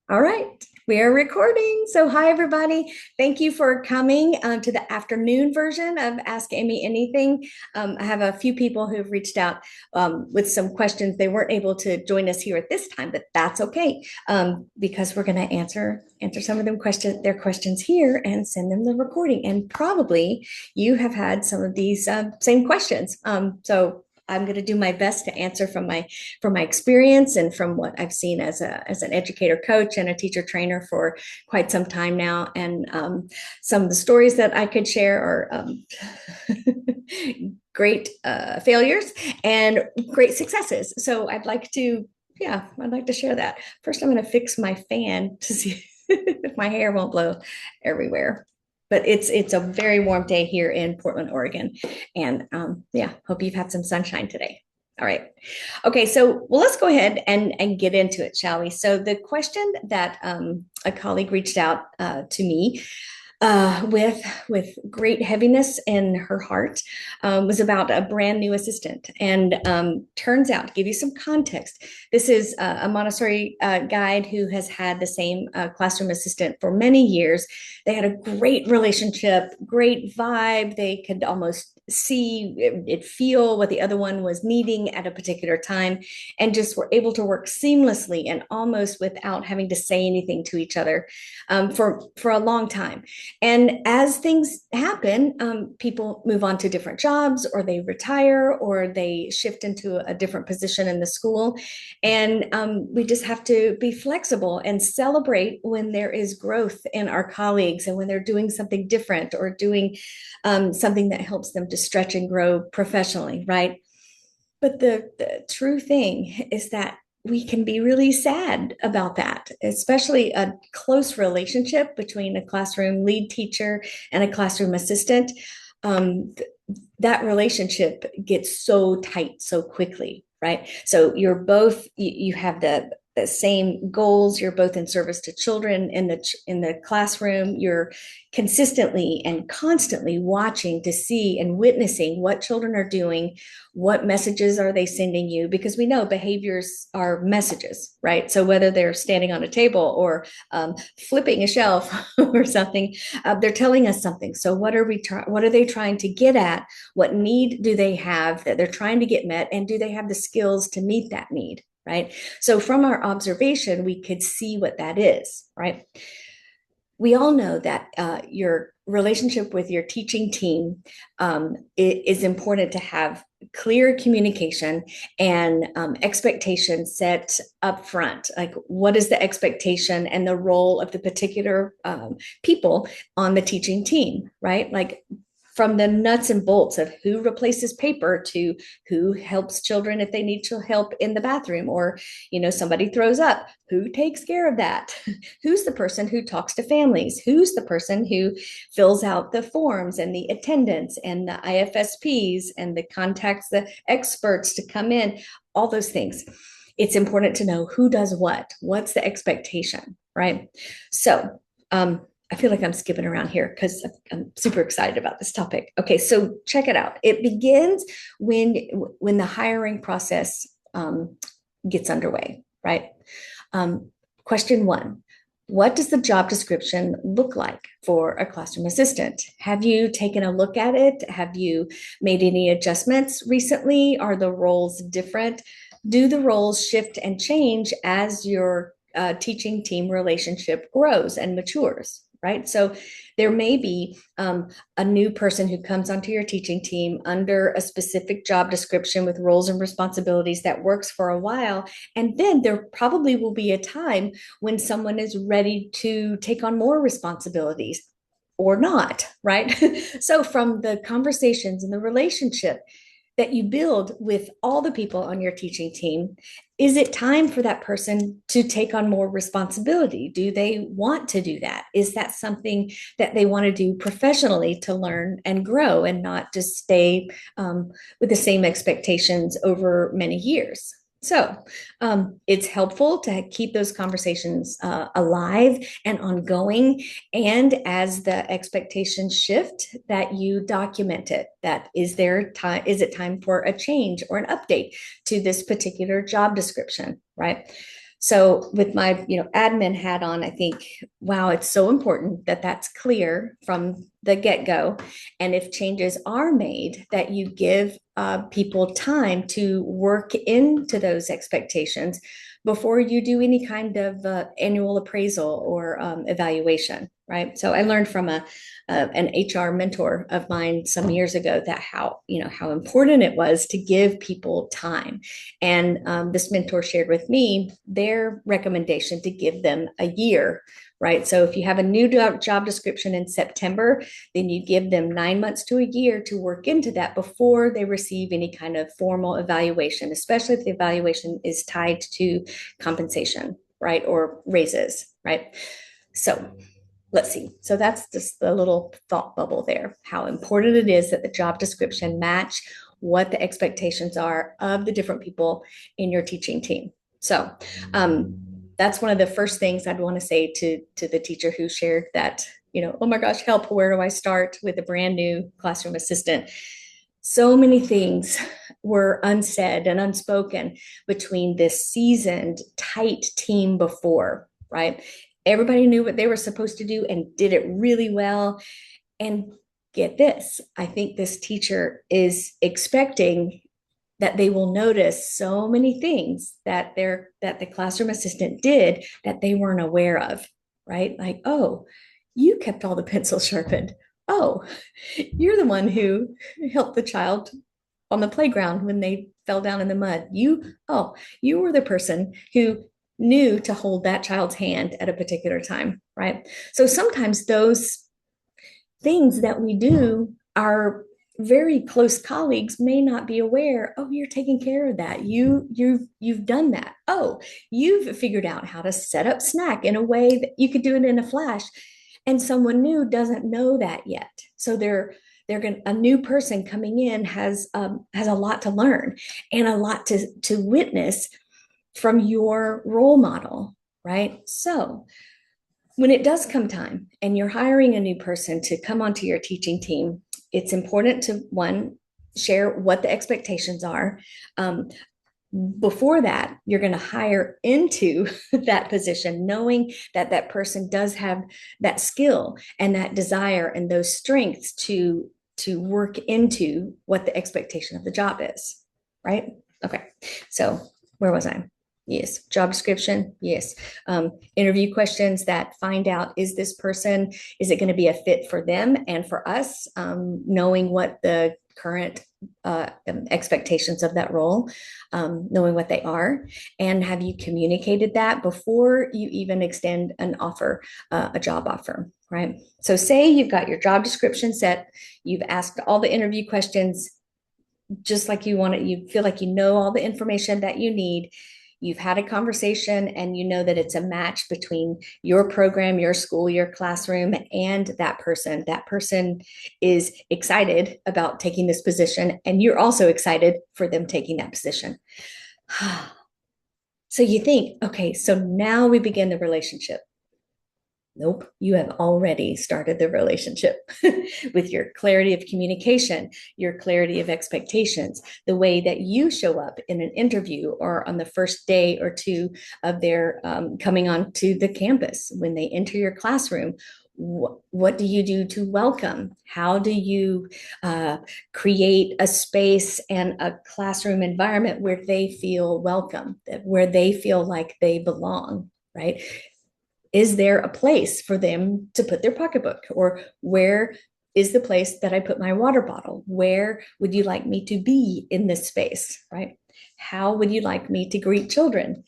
All right, we are recording. So, hi, everybody. Thank you for coming to the afternoon version of Ask Amy Anything. I have a few people who've reached out with some questions. They weren't able to join us here at this time, but that's okay because we're going to answer some of their questions here and send them the recording. And probably you have had some of these same questions. So I'm going to do my best to answer from my experience and from what I've seen as an educator coach and a teacher trainer for quite some time now. And some of the stories that I could share are great failures and great successes. So I'd like to share that. First, I'm going to fix my fan to see if my hair won't blow everywhere. But it's a very warm day here in Portland, Oregon, and yeah, hope you've had some sunshine today. All right. Okay, so let's go ahead and get into it, shall we? So the question that a colleague reached out to me with great heaviness in her heart was about a brand new assistant. And turns out, to give you some context, this is a Montessori guide who has had the same classroom assistant for many years. They had a great relationship, great vibe. They could almost see it, feel what the other one was needing at a particular time, and just were able to work seamlessly and almost without having to say anything to each other for a long time. And as things happen, people move on to different jobs, or they retire, or they shift into a different position in the school. And we just have to be flexible and celebrate when there is growth in our colleagues and when they're doing something different or doing something that helps them to stretch and grow professionally, right? But the true thing is that we can be really sad about that, especially a close relationship between a classroom lead teacher and a classroom assistant. That relationship gets so tight so quickly, right? So you have the same goals. You're both in service to children in the classroom. You're consistently and constantly watching to see and witnessing what children are doing, what messages are they sending you, because we know behaviors are messages, right? So whether they're standing on a table or flipping a shelf or something, they're telling us something. So what are they trying to get at? What need do they have that they're trying to get met, and do they have the skills to meet that need? Right. So from our observation, we could see what that is, right? We all know that your relationship with your teaching team is important to have clear communication and expectations set up front. Like, what is the expectation and the role of the particular people on the teaching team, right? Like, from the nuts and bolts of who replaces paper to who helps children if they need help in the bathroom, or somebody throws up, who takes care of that? Who's the person who talks to families? Who's the person who fills out the forms and the attendance and the IFSPs and the contacts the experts to come in? All those things. It's important to know who does what's the expectation, right? So I feel like I'm skipping around here because I'm super excited about this topic. Okay, so check it out. It begins when the hiring process gets underway, right? Question one: what does the job description look like for a classroom assistant? Have you taken a look at it? Have you made any adjustments recently? Are the roles different? Do the roles shift and change as your teaching team relationship grows and matures? Right. So there may be a new person who comes onto your teaching team under a specific job description with roles and responsibilities that works for a while. And then there probably will be a time when someone is ready to take on more responsibilities or not. Right. So from the conversations and the relationship that you build with all the people on your teaching team, is it time for that person to take on more responsibility? Do they want to do that? Is that something that they want to do professionally to learn and grow, and not just stay with the same expectations over many years? So it's helpful to keep those conversations alive and ongoing. And as the expectations shift, that you document it. That is it time for a change or an update to this particular job description, right? So with my, admin hat on, I think, wow, it's so important that that's clear from the get-go. And if changes are made, that you give people time to work into those expectations before you do any kind of annual appraisal or evaluation, right? So I learned from an HR mentor of mine some years ago that how important it was to give people time. And this mentor shared with me their recommendation to give them a year, right? So if you have a new job description in September, then you give them 9 months to a year to work into that before they receive any kind of formal evaluation, especially if the evaluation is tied to compensation, right? Or raises, right? So let's see. So that's just a little thought bubble there, how important it is that the job description match what the expectations are of the different people in your teaching team. So that's one of the first things I'd want to say to the teacher who shared that, oh my gosh, help, where do I start with a brand new classroom assistant? So many things were unsaid and unspoken between this seasoned, tight team before, right? Everybody knew what they were supposed to do and did it really well. And get this, I think this teacher is expecting that they will notice so many things that the classroom assistant did that they weren't aware of, right? Like, oh, you kept all the pencils sharpened. Oh, you're the one who helped the child on the playground when they fell down in the mud. You were the person who knew to hold that child's hand at a particular time, right? So sometimes those things that we do, our very close colleagues may not be aware. Oh, you're taking care of that. You've done that. Oh, you've figured out how to set up snack in a way that you could do it in a flash, and someone new doesn't know that yet. So they're going a new person coming in has a lot to learn and a lot to witness from your role model, right? So when it does come time and you're hiring a new person to come onto your teaching team, it's important to, one, share what the expectations are. Before that, you're going to hire into that position, knowing that that person does have that skill and that desire and those strengths to work into what the expectation of the job is, right? Okay, so where was I? Yes, job description. Yes, interview questions that find out, is this person, is it going to be a fit for them and for us? Knowing what the current expectations of that role, knowing what they are, and have you communicated that before you even extend an offer, a job offer, right? So say you've got your job description set, you've asked all the interview questions just like you want it, you feel like you know all the information that you need. You've had a conversation and you know that it's a match between your program, your school, your classroom, and that person. That person is excited about taking this position, and you're also excited for them taking that position. So you think, okay, so now we begin the relationship. Nope, you have already started the relationship with your clarity of communication, your clarity of expectations, the way that you show up in an interview or on the first day or two of their coming onto the campus. When they enter your classroom, what do you do to welcome? How do you create a space and a classroom environment where they feel welcome, where they feel like they belong, right? Is there a place for them to put their pocketbook? Or where is the place that I put my water bottle? Where would you like me to be in this space, right? How would you like me to greet children?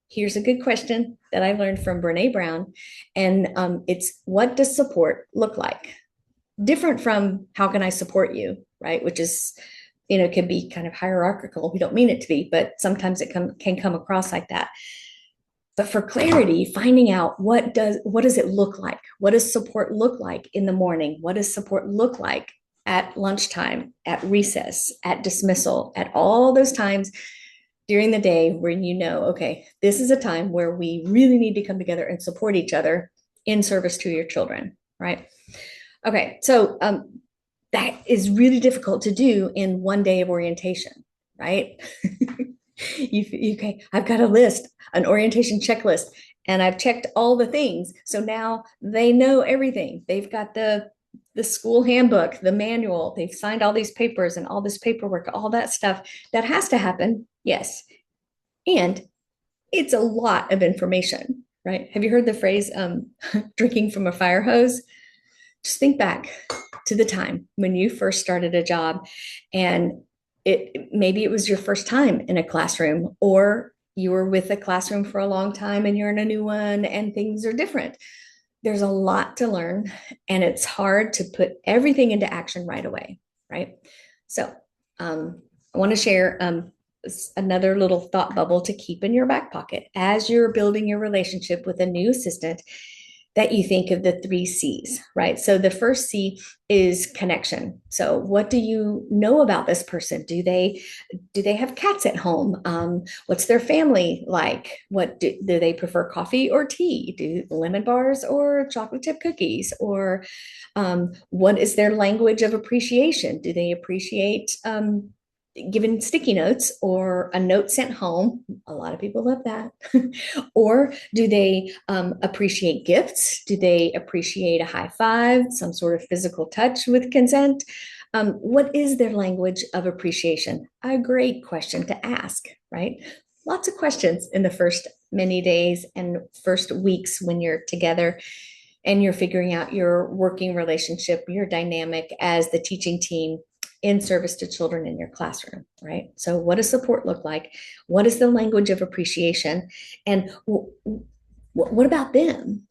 Here's a good question that I learned from Brene Brown. And it's, what does support look like? Different from how can I support you, right? Which is, can be kind of hierarchical. We don't mean it to be, but sometimes it can come across like that. But for clarity, finding out what does it look like? What does support look like in the morning? What does support look like at lunchtime, at recess, at dismissal, at all those times during the day when okay, this is a time where we really need to come together and support each other in service to your children, right? Okay, so that is really difficult to do in one day of orientation, right? Okay, I've got a list, an orientation checklist, and I've checked all the things. So now they know everything. They've got the school handbook, the manual, they've signed all these papers and all this paperwork, all that stuff that has to happen. Yes. And it's a lot of information, right? Have you heard the phrase drinking from a fire hose? Just think back to the time when you first started a job and it maybe it was your first time in a classroom, or you were with a classroom for a long time and you're in a new one and things are different. There's a lot to learn and it's hard to put everything into action right away, right? So I want to share another little thought bubble to keep in your back pocket as you're building your relationship with a new assistant, that you think of the three C's, right? So the first C is connection. So what do you know about this person? Do they have cats at home? What's their family like? What do they prefer, coffee or tea? Do lemon bars or chocolate chip cookies? Or what is their language of appreciation? Do they appreciate given sticky notes or a note sent home? A lot of people love that. Or do they appreciate gifts? Do they appreciate a high five, some sort of physical touch with consent? What is their language of appreciation? A great question to ask, right? Lots of questions in the first many days and first weeks when you're together and you're figuring out your working relationship, your dynamic as the teaching team in service to children in your classroom, right? So what does support look like? What is the language of appreciation? And what about them?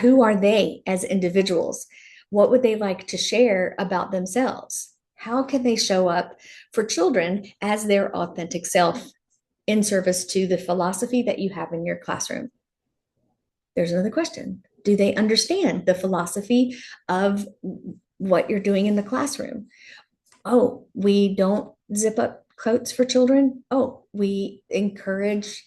Who are they as individuals? What would they like to share about themselves? How can they show up for children as their authentic self in service to the philosophy that you have in your classroom? There's another question. Do they understand the philosophy of what you're doing in the classroom? Oh, we don't zip up coats for children. Oh, we encourage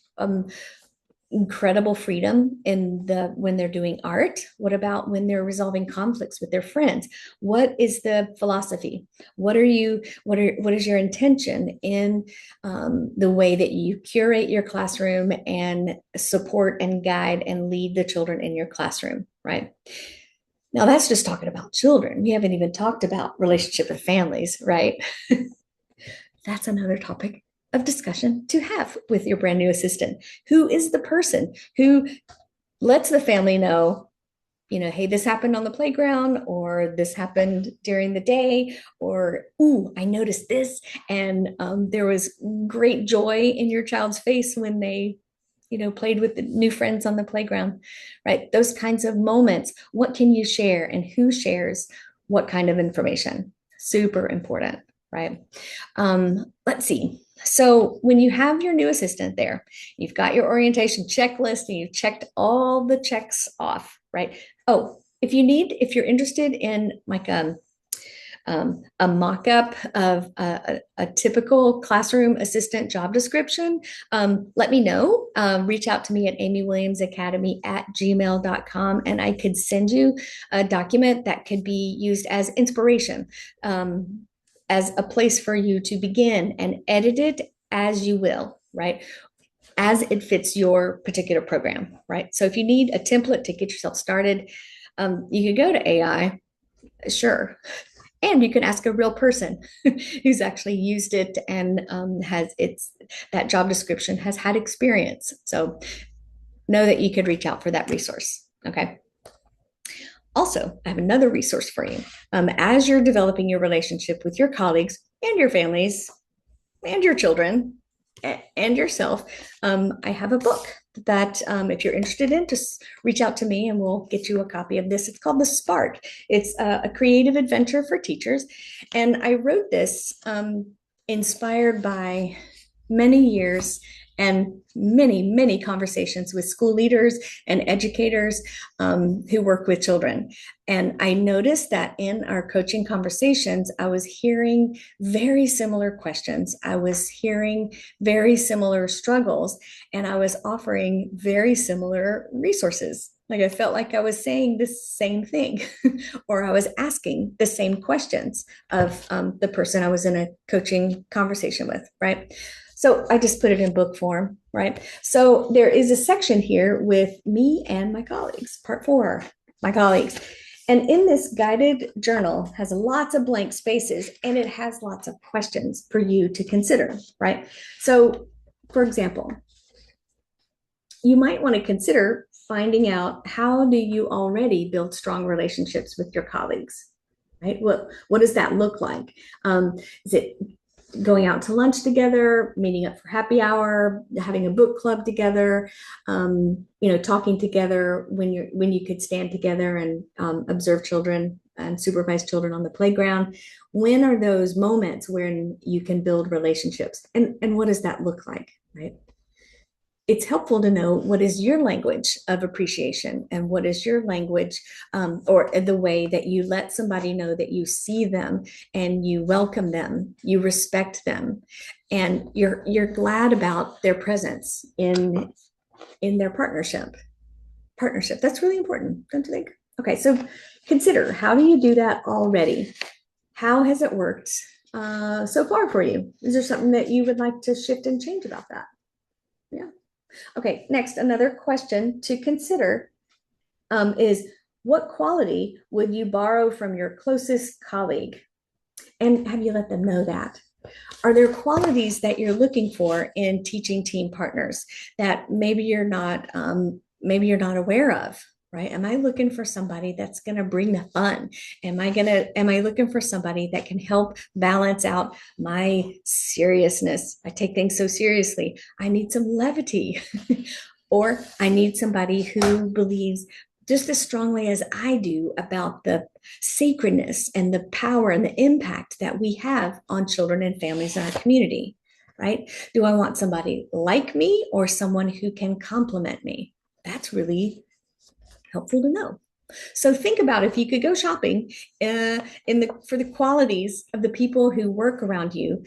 incredible freedom in the when they're doing art. What about when they're resolving conflicts with their friends? What is the philosophy? What is your intention in the way that you curate your classroom and support and guide and lead the children in your classroom, right? Now that's just talking about children. We haven't even talked about relationship with families, right? That's another topic of discussion to have with your brand new assistant. Who is the person who lets the family know, hey, this happened on the playground, or this happened during the day, or, ooh, I noticed this. And there was great joy in your child's face when they played with the new friends on the playground, right? Those kinds of moments. What can you share and who shares what kind of information? Super important, right? Let's see. So when you have your new assistant there, you've got your orientation checklist and you've checked all the checks off, right? Oh, if you're interested in like a mock-up of a typical classroom assistant job description, let me know. Reach out to me at amywilliamsacademy@gmail.com and I could send you a document that could be used as inspiration, as a place for you to begin and edit it as you will, right? As it fits your particular program, right? So if you need a template to get yourself started, you can go to AI, sure. And you can ask a real person who's actually used it and that job description has had experience. So know that you could reach out for that resource. Okay. Also, I have another resource for you. As you're developing your relationship with your colleagues and your families and your children and yourself, I have a book that if you're interested in, just reach out to me and we'll get you a copy of this. It's called The Spark. It's a creative adventure for teachers. And I wrote this inspired by many years and many, many conversations with school leaders and educators who work with children. And I noticed that in our coaching conversations, I was hearing very similar questions. I was hearing very similar struggles, and I was offering very similar resources. Like I felt like I was saying the same thing, or I was asking the same questions of the person I was in a coaching conversation with, right? So I just put it in book form, right? So there is a section here with me and my colleagues, part 4, my colleagues. And in this guided journal has lots of blank spaces and it has lots of questions for you to consider, right? So, for example, you might want to consider finding out, how do you already build strong relationships with your colleagues, right? What does that look like? Is it going out to lunch together, meeting up for happy hour, having a book club together, talking together when you could stand together and observe children and supervise children on the playground? When are those moments when you can build relationships, and what does that look like, right? It's helpful to know what is your language of appreciation and what is your language, or the way that you let somebody know that you see them and you welcome them, you respect them, and you're glad about their presence in their partnership. That's really important, don't you think? Okay, so consider, how do you do that already? How has it worked so far for you? Is there something that you would like to shift and change about that? Yeah. Okay, next, another question to consider is, what quality would you borrow from your closest colleague? And have you let them know that? Are there qualities that you're looking for in teaching team partners that maybe you're not aware of? Right? Am I looking for somebody that's going to bring the fun? Am I looking for somebody that can help balance out my seriousness? I take things so seriously. I need some levity. Or I need somebody who believes just as strongly as I do about the sacredness and the power and the impact that we have on children and families in our community, right? Do I want somebody like me or someone who can complement me? That's really helpful to know. So think about, if you could go shopping for the qualities of the people who work around you,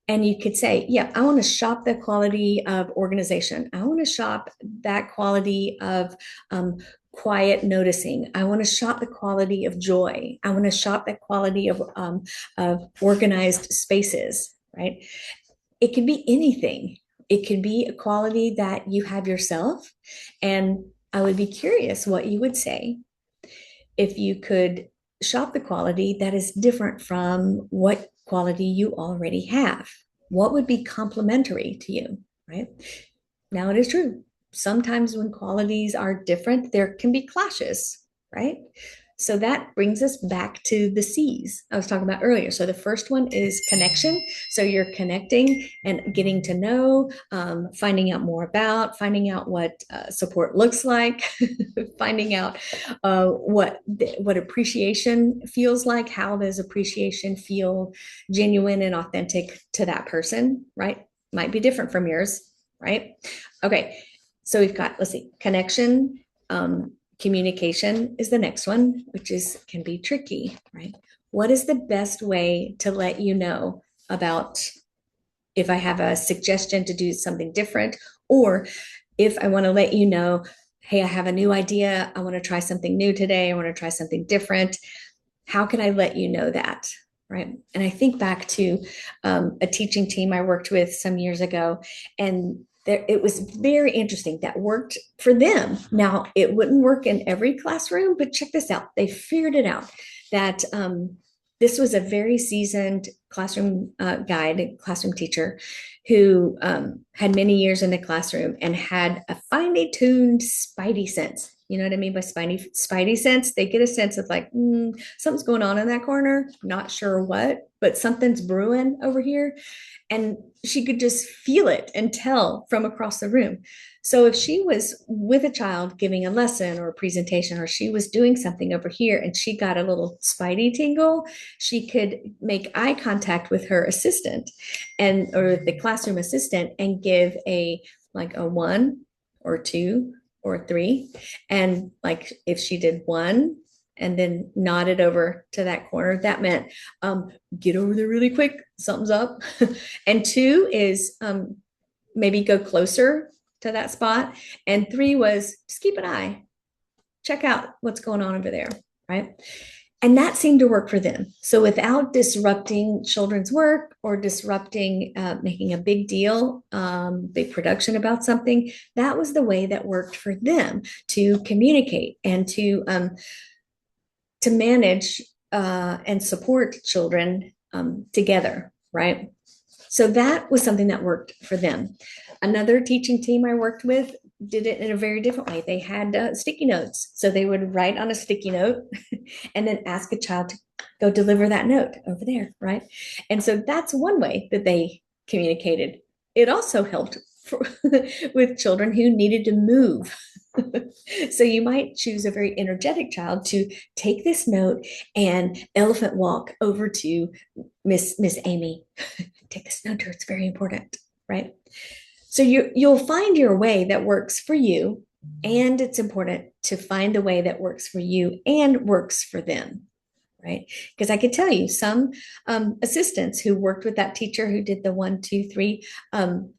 and you could say, yeah, I want to shop the quality of organization. I want to shop that quality of quiet noticing. I want to shop the quality of joy. I want to shop the quality of organized spaces, right? It could be anything. It could be a quality that you have yourself. And I would be curious what you would say if you could shop the quality that is different from what quality you already have. What would be complementary to you, right? Now, it is true. Sometimes when qualities are different, there can be clashes, right? So that brings us back to the C's I was talking about earlier. So the first one is connection. So you're connecting and getting to know, finding out more about, finding out what support looks like, finding out what appreciation feels like. How does appreciation feel genuine and authentic to that person, right? Might be different from yours, right? Okay, so we've got, let's see, connection. Communication is the next one, which can be tricky, right? What is the best way to let you know about if I have a suggestion to do something different, or if I want to let you know, hey, I have a new idea. I want to try something new today. I want to try something different. How can I let you know that? Right. And I think back to a teaching team I worked with some years ago, and it was very interesting. That worked for them. Now, it wouldn't work in every classroom, but check this out. They figured it out that this was a very seasoned classroom guide, classroom teacher who had many years in the classroom and had a finely tuned spidey sense. You know what I mean by spidey sense? They get a sense of like, something's going on in that corner. Not sure what, but something's brewing over here. And she could just feel it and tell from across the room. So if she was with a child giving a lesson or a presentation, or she was doing something over here and she got a little spidey tingle, she could make eye contact with her assistant or the classroom assistant and give a 1 or 2 or 3. And like if she did 1 and then nodded over to that corner, that meant get over there really quick, something's up. And 2 is maybe go closer to that spot. And 3 was just keep an eye, check out what's going on over there, right? And that seemed to work for them. So without disrupting children's work or disrupting, making a big deal, big production about something, that was the way that worked for them to communicate and to manage and support children together, right? So that was something that worked for them. Another teaching team I worked with did it in a very different way. They had sticky notes. So they would write on a sticky note and then ask a child to go deliver that note over there, right? And so that's one way that they communicated. It also helped for, with children who needed to move. So you might choose a very energetic child to take this note and elephant walk over to Miss Amy. Take this note to her, it's very important, right? So you'll find your way that works for you, and it's important to find the way that works for you and works for them, right? Because I could tell you some assistants who worked with that teacher who did the 1, 2, 3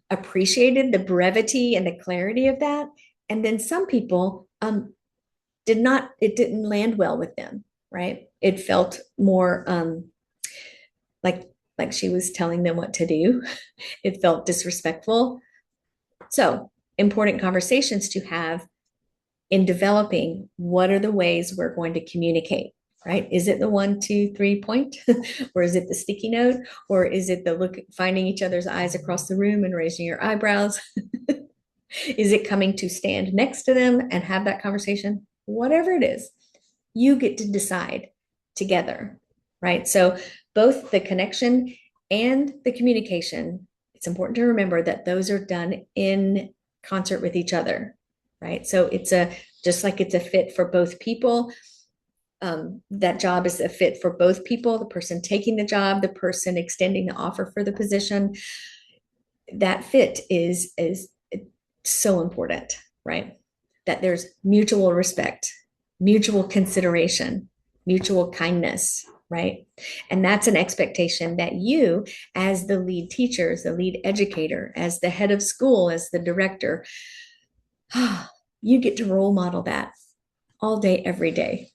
appreciated the brevity and the clarity of that, and then some people did not. It didn't land well with them, right? It felt more like she was telling them what to do. It felt disrespectful. So, important conversations to have in developing what are the ways we're going to communicate, right? Is it the 1, 2, 3 point, or is it the sticky note, or is it the look, finding each other's eyes across the room and raising your eyebrows? Is it coming to stand next to them and have that conversation? Whatever it is, you get to decide together, right? So, both the connection and the communication, it's important to remember that those are done in concert with each other, right? So it's just like it's a fit for both people. That job is a fit for both people, the person taking the job, the person extending the offer for the position. That fit is so important, right? That there's mutual respect, mutual consideration, mutual kindness, right? And that's an expectation that you, as the lead teacher, as the lead educator, as the head of school, as the director, you get to role model that all day, every day,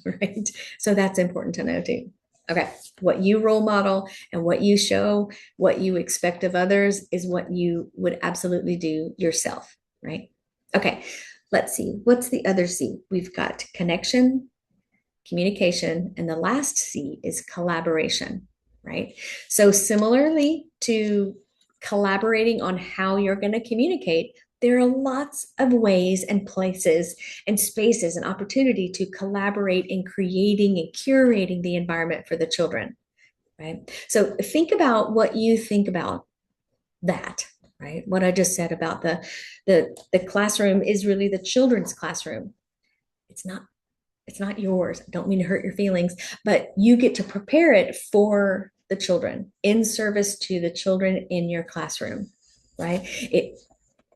right? So that's important to know too. Okay, what you role model and what you show, what you expect of others is what you would absolutely do yourself, right? Okay, let's see. What's the other C? We've got connection, communication, and the last C is collaboration, right? So similarly to collaborating on how you're going to communicate, there are lots of ways and places and spaces and opportunity to collaborate in creating and curating the environment for the children, right? So think about what you think about that, right? What I just said about the classroom is really the children's classroom. It's not yours. I don't mean to hurt your feelings, but you get to prepare it for the children in service to the children in your classroom, right?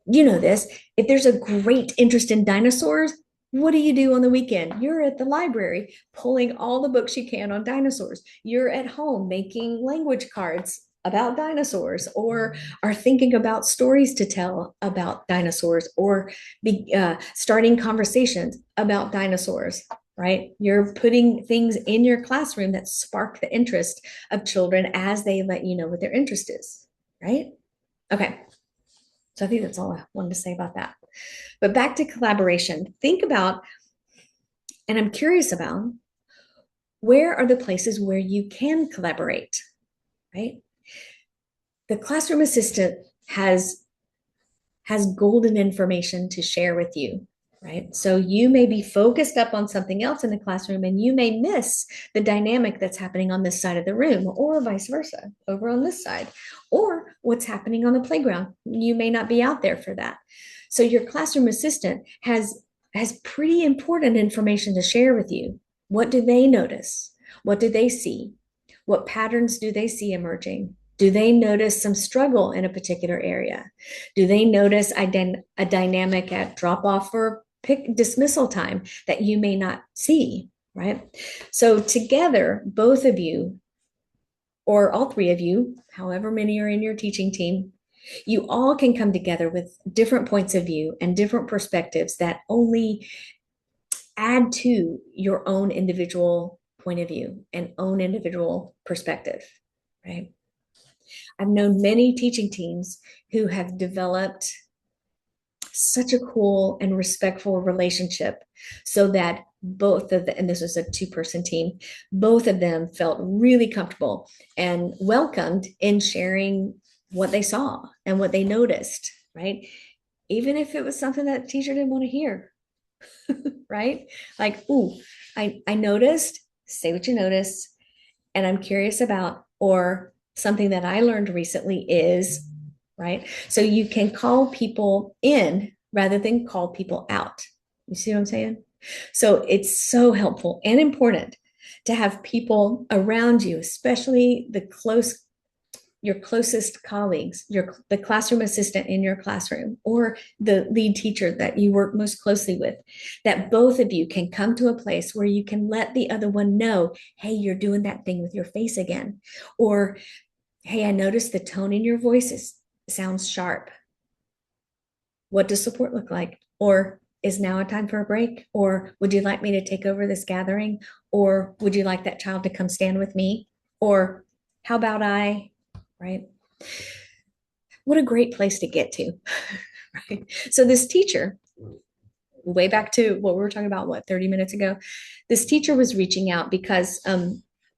You know this. If there's a great interest in dinosaurs, what do you do on the weekend? You're at the library pulling all the books you can on dinosaurs. You're at home making language cards about dinosaurs, or are thinking about stories to tell about dinosaurs, or starting conversations about dinosaurs, right? You're putting things in your classroom that spark the interest of children as they let you know what their interest is, right? Okay. So I think that's all I wanted to say about that. But back to collaboration, think about, and I'm curious about, where are the places where you can collaborate, right? The classroom assistant has golden information to share with you, right? So you may be focused up on something else in the classroom and you may miss the dynamic that's happening on this side of the room, or vice versa, over on this side, or what's happening on the playground. You may not be out there for that. So your classroom assistant has pretty important information to share with you. What do they notice? What do they see? What patterns do they see emerging? Do they notice some struggle in a particular area? Do they notice a dynamic at drop off or dismissal time that you may not see, right? So together, both of you, or all three of you, however many are in your teaching team, you all can come together with different points of view and different perspectives that only add to your own individual point of view and own individual perspective, right? I've known many teaching teams who have developed such a cool and respectful relationship so that both of the, and this was a two-person team, both of them felt really comfortable and welcomed in sharing what they saw and what they noticed, right? Even if it was something that the teacher didn't want to hear, right? Like, ooh, I noticed, say what you noticed, and I'm curious about, or something that I learned recently is, right? So you can call people in rather than call people out. You see what I'm saying? So it's so helpful and important to have people around you, especially your closest colleagues, the classroom assistant in your classroom, or the lead teacher that you work most closely with, that both of you can come to a place where you can let the other one know, hey, you're doing that thing with your face again. Or, hey, I noticed the tone in your voice sounds sharp. What does support look like? Or is now a time for a break? Or would you like me to take over this gathering? Or would you like that child to come stand with me? Or how about right? What a great place to get to, right? So this teacher, way back to what we were talking about, 30 minutes ago, this teacher was reaching out because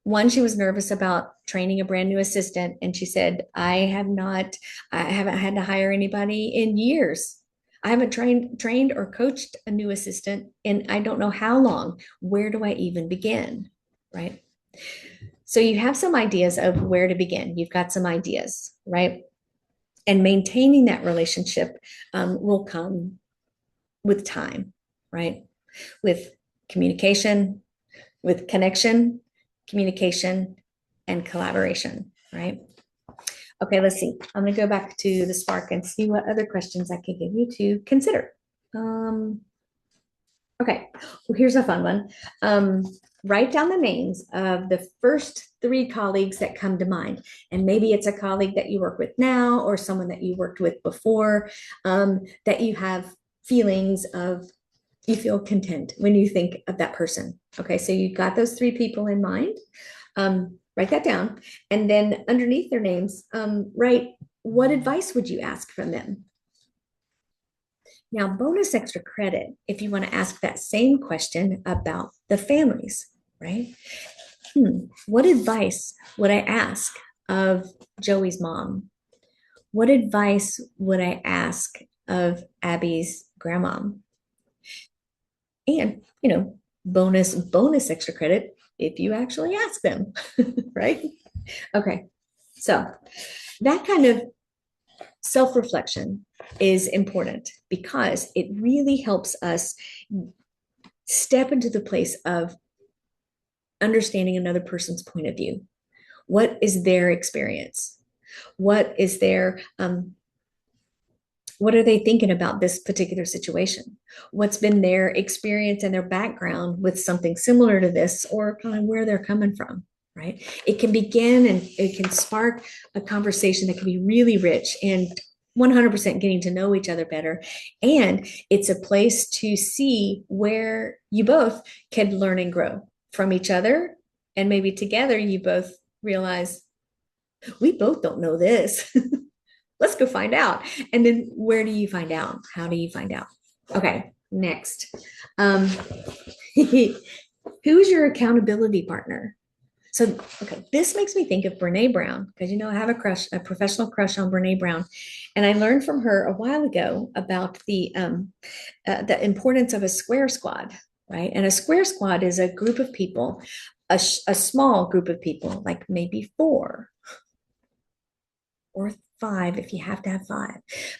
one, she was nervous about training a brand new assistant. And she said, I haven't had to hire anybody in years. I haven't trained or coached a new assistant in I don't know how long. Where do I even begin? Right. So you have some ideas of where to begin. You've got some ideas, right? And maintaining that relationship will come with time, right? With communication, with connection, communication, and collaboration, right? Okay, let's see. I'm going to go back to the Spark and see what other questions I can give you to consider. Okay, well, here's a fun one. Write down the names of the first three colleagues that come to mind. And maybe it's a colleague that you work with now or someone that you worked with before, that you have feelings of, you feel content when you think of that person. Okay, so you've got those three people in mind. Write that down. And then underneath their names, write what advice would you ask from them? Now, bonus extra credit if you want to ask that same question about the families, right? What advice would I ask of Joey's mom? What advice would I ask of Abby's grandma? And, bonus extra credit if you actually ask them, right? Okay. So that kind of self-reflection is important because it really helps us step into the place of understanding another person's point of view. What is their experience? What is their what are they thinking about this particular situation? What's been their experience and their background with something similar to this, or kind of where they're coming from, right? It can begin and it can spark a conversation that can be really rich and 100% getting to know each other better. And it's a place to see where you both can learn and grow from each other. And maybe together you both realize, we both don't know this. Let's go find out. And then where do you find out? How do you find out? Okay, next. Who's your accountability partner? So, okay, this makes me think of Brene Brown because, I have a professional crush on Brene Brown. And I learned from her a while ago about the importance of a square squad, right? And a square squad is a group of people, a small group of people, like maybe 4 or 5 if you have to have 5.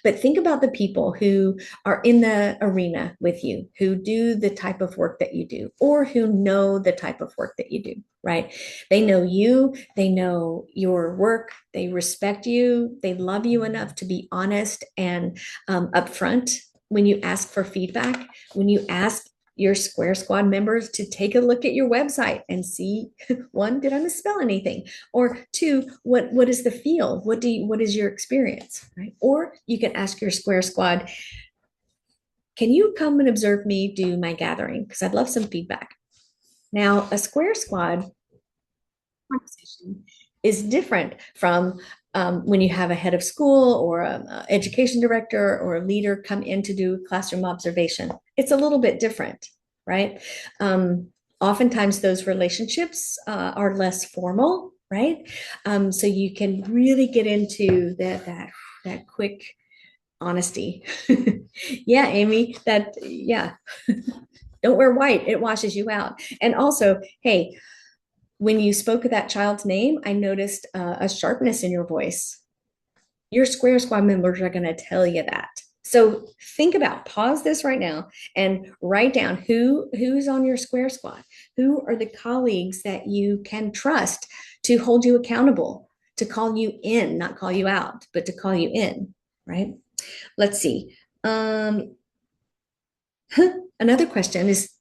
But think about the people who are in the arena with you, who do the type of work that you do, or who know the type of work that you do, right? They know you, they know your work, they respect you, they love you enough to be honest and upfront when you ask for feedback, when you ask your Square Squad members to take a look at your website and see, 1, did I misspell anything? Or 2, what is the feel? What is your experience? Right? Or you can ask your Square Squad, can you come and observe me do my gathering? Because I'd love some feedback. Now, a square squad conversation is different from when you have a head of school or a education director or a leader come in to do classroom observation. It's a little bit different, right? Oftentimes those relationships are less formal, right? So you can really get into that quick honesty. Yeah, Amy, that yeah. Don't wear white, it washes you out. And also, hey, when you spoke of that child's name, I noticed a sharpness in your voice. Your Square Squad members are going to tell you that. So think about, pause this right now and write down who's on your Square Squad. Who are the colleagues that you can trust to hold you accountable, to call you in, not call you out, but to call you in, right? Let's see. Um, Another question is,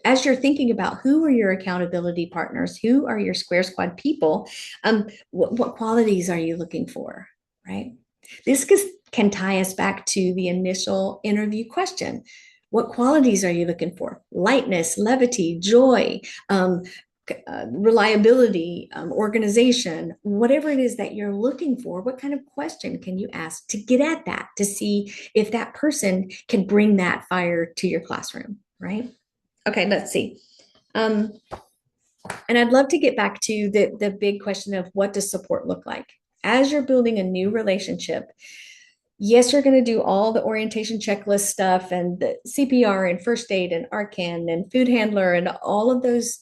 as you're thinking about who are your accountability partners, who are your Square Squad people, what qualities are you looking for, right? This can tie us back to the initial interview question. What qualities are you looking for? Lightness, levity, joy, reliability, organization, whatever it is that you're looking for. What kind of question can you ask to get at that, to see if that person can bring that fire to your classroom, right? Okay, let's see. Um, and I'd love to get back to the big question of what does support look like? As you're building a new relationship, yes, you're going to do all the orientation checklist stuff and the CPR and first aid and ARCAN and food handler and all of those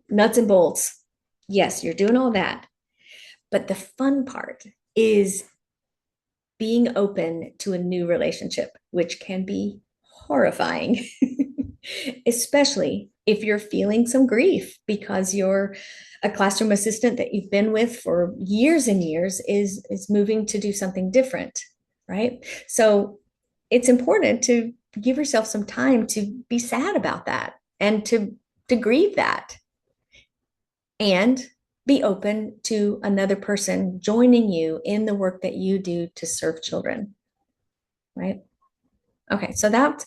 nuts and bolts. Yes, you're doing all that. But the fun part is being open to a new relationship, which can be horrifying, especially if you're feeling some grief because you're a classroom assistant that you've been with for years and years is moving to do something different, right? So it's important to give yourself some time to be sad about that and to grieve that and be open to another person joining you in the work that you do to serve children, right? Okay, so that's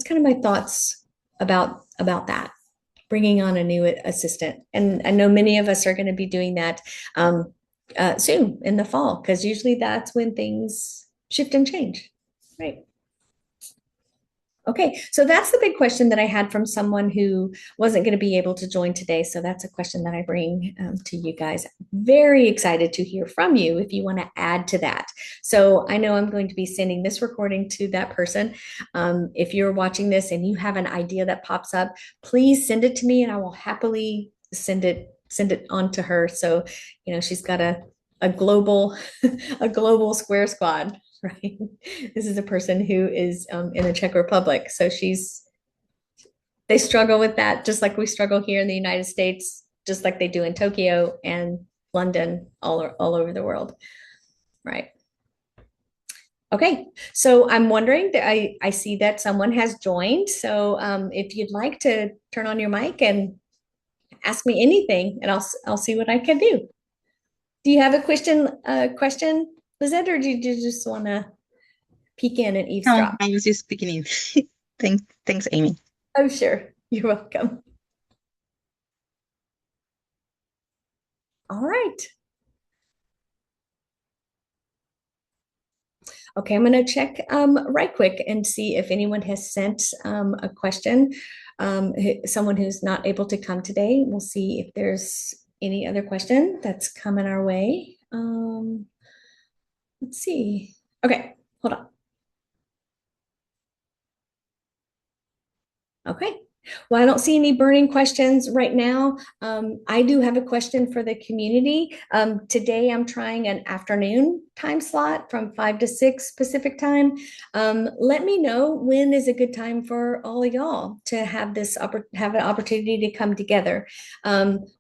kind of my thoughts about that, bringing on a new assistant. And I know many of us are going to be doing that soon in the fall, because usually that's when things shift and change, right? Okay, so that's the big question that I had from someone who wasn't going to be able to join today. So that's a question that I bring to you guys. Very excited to hear from you if you want to add to that. So I know I'm going to be sending this recording to that person. If you're watching this and you have an idea that pops up, please send it to me and I will happily send it on to her. So, she's got a global a global Square Squad, right? This is a person who is in the Czech Republic. So they struggle with that just like we struggle here in the United States, just like they do in Tokyo and London, all over the world, right? Okay, so I'm wondering that I see that someone has joined. So if you'd like to turn on your mic and ask me anything, and I'll see what I can do. Do you have a question, Lizette, or do you just want to peek in and No, eavesdrop? I was just beginning. Thanks, Amy. Oh, sure. You're welcome. All right. Okay, I'm going to check right quick and see if anyone has sent a question. Someone who's not able to come today. We'll see if there's any other question that's coming our way. Let's see. Okay, hold on. Okay. Well, I don't see any burning questions right now. I do have a question for the community. Today, I'm trying an afternoon time slot from 5 to 6 Pacific time. Let me know when is a good time for all of y'all to have an opportunity to come together,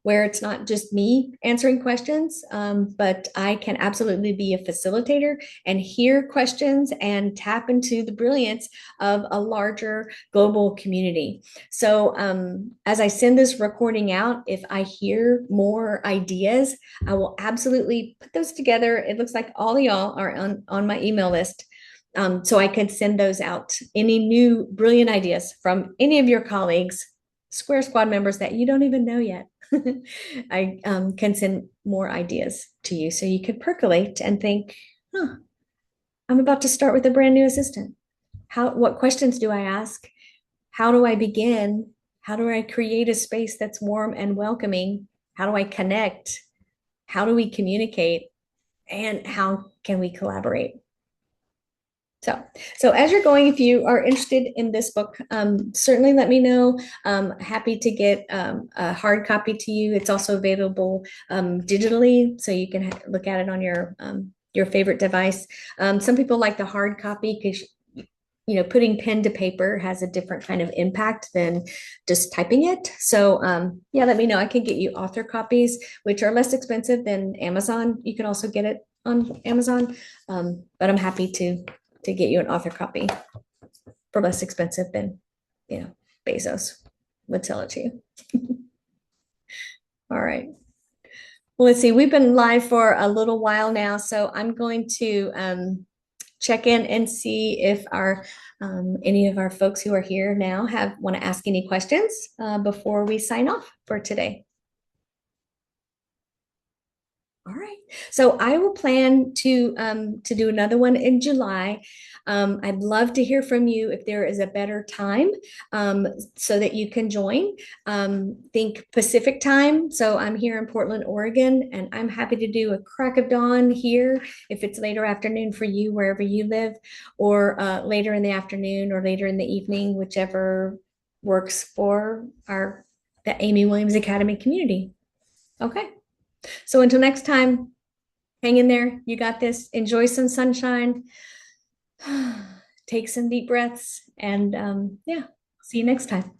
where it's not just me answering questions, but I can absolutely be a facilitator and hear questions and tap into the brilliance of a larger global community. So as I send this recording out, if I hear more ideas, I will absolutely put those together. It looks like all of y'all are on my email list. So I could send those out. Any new brilliant ideas from any of your colleagues, Square Squad members that you don't even know yet. I can send more ideas to you so you could percolate and think, huh, I'm about to start with a brand new assistant. What questions do I ask? How do I begin? How do I create a space that's warm and welcoming? How do I connect? How do we communicate? And how can we collaborate? So as you're going, if you are interested in this book, certainly let me know. Happy to get a hard copy to you. It's also available digitally, so you can look at it on your favorite device. Some people like the hard copy because putting pen to paper has a different kind of impact than just typing it. So yeah, let me know. I can get you author copies, which are less expensive than Amazon. You can also get it on Amazon, but I'm happy to get you an author copy for less expensive than, Bezos would sell it to you. All right. Well, let's see. We've been live for a little while now, so I'm going to check in and see if our any of our folks who are here now want to ask any questions before we sign off for today. All right. So I will plan to do another one in July. I'd love to hear from you if there is a better time so that you can join. Think Pacific time. So I'm here in Portland, Oregon, and I'm happy to do a crack of dawn here if it's later afternoon for you, wherever you live, or later in the afternoon or later in the evening, whichever works for the Amy Williams Academy community. Okay. So until next time, hang in there. You got this. Enjoy some sunshine. Take some deep breaths. And yeah, see you next time.